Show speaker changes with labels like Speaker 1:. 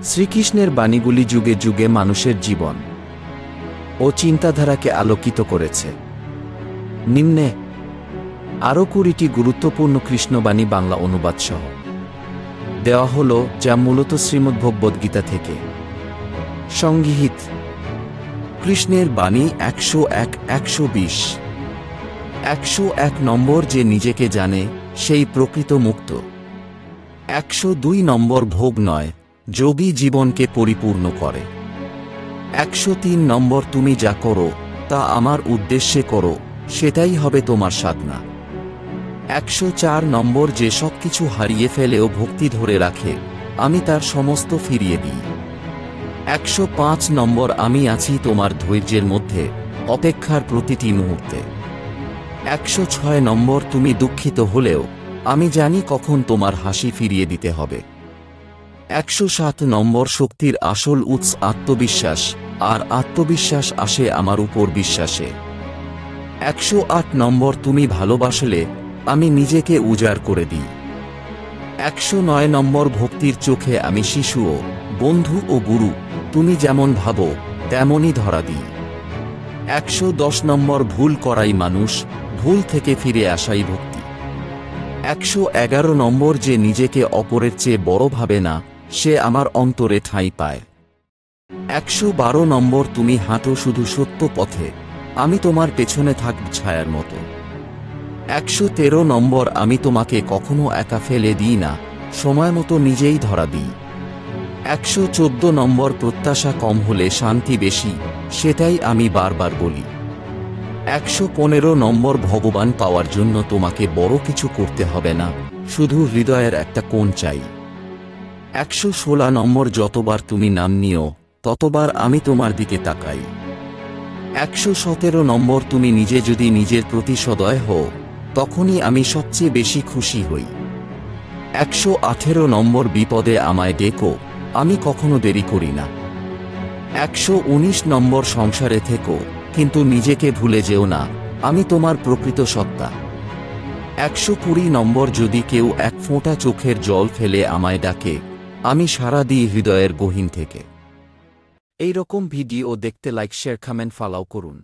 Speaker 1: শ্রীকৃষ্ণের বাণীগুলি যুগে যুগে মানুষের জীবন ও চিন্তাধারাকে আলোকিত করেছে। নিম্নে আরও 20টি গুরুত্বপূর্ণ কৃষ্ণবাণী বাংলা অনুবাদ সহ দেওয়া হল, যা মূলত শ্রীমদ্ভগবদ্গীতা থেকে সংগৃহীত। কৃষ্ণের বাণী 101 120। 101 নম্বর, যে নিজেকে জানে সেই প্রকৃত মুক্ত। 102 নম্বর, ভোগ নয়, যোগী জীবনকে পরিপূর্ণ করে। 103 নম্বর, তুমি যা করো তা আমার উদ্দেশ্যে করো, সেটাই হবে তোমার সাধনা। 104 নম্বর, যে সবকিছু হারিয়ে ফেলেও ভক্তি ধরে রাখে, আমি তার সমস্ত ফিরিয়ে দিই। 105 নম্বর, আমি আছি তোমার ধৈর্যের মধ্যে, অপেক্ষার প্রতিটি মুহূর্তে। 106 নম্বর, তুমি দুঃখিত হলেও আমি জানি কখন তোমার হাসি ফিরিয়ে দিতে হবে। 107 নম্বর, শক্তির আসল উৎস আত্মবিশ্বাস, আর আত্মবিশ্বাস আসে আমার উপর বিশ্বাসে। 108 নম্বর, তুমি ভালোবাসলে আমি নিজেকে উজাড় করে দিই। 109 নম্বর, ভক্তির চোখে আমি শিশুও, বন্ধু ও গুরু, তুমি যেমন ভাবো তেমনই ধরা দিই। 110 নম্বর, ভুল করাই মানুষ, ভুল থেকে ফিরে আসাই ভক্তি। 111 নম্বর, যে নিজেকে অপরের চেয়ে বড় ভাবে না, সে আমার অন্তরে ঠাঁই পায়। 112 নম্বর, তুমি হাঁটো শুধু সত্য পথে, আমি তোমার পেছনে থাকব ছায়ার মতো। 113 নম্বর, আমি তোমাকে কখনো একা ফেলে দিই না, সময় মতো নিজেই ধরা দিই। 114 নম্বর, প্রত্যাশা কম হলে শান্তি বেশি, সেটাই আমি বারবার বলি। 115 নম্বর, ভগবান পাওয়ার জন্য তোমাকে বড় কিছু করতে হবে না, শুধু হৃদয়ের একটা কোণ চাই। 116 নম্বর, যতবার তুমি নাম নিও ততবার আমি তোমার দিকে তাকাই। 117 নম্বর, তুমি নিজে যদি নিজের প্রতি সদয় হও, তখনই আমি সবচেয়ে বেশি খুশি হই। 118 নম্বর, বিপদে আমায় ডেকো, আমি কখনো দেরি করি না। 119 নম্বর, সংসারে থেকো কিন্তু নিজেকে ভুলে যেও না, আমি তোমার প্রকৃত সত্তা। 120 নম্বর, যদি কেউ এক ফোঁটা চোখের জল ফেলে আমায় ডাকে, আমি সাড়া দিই হৃদয়ের গহীন থেকে। এই রকম ভিডিও দেখতে লাইক, শেয়ার, কমেন্ট, ফলো করুন।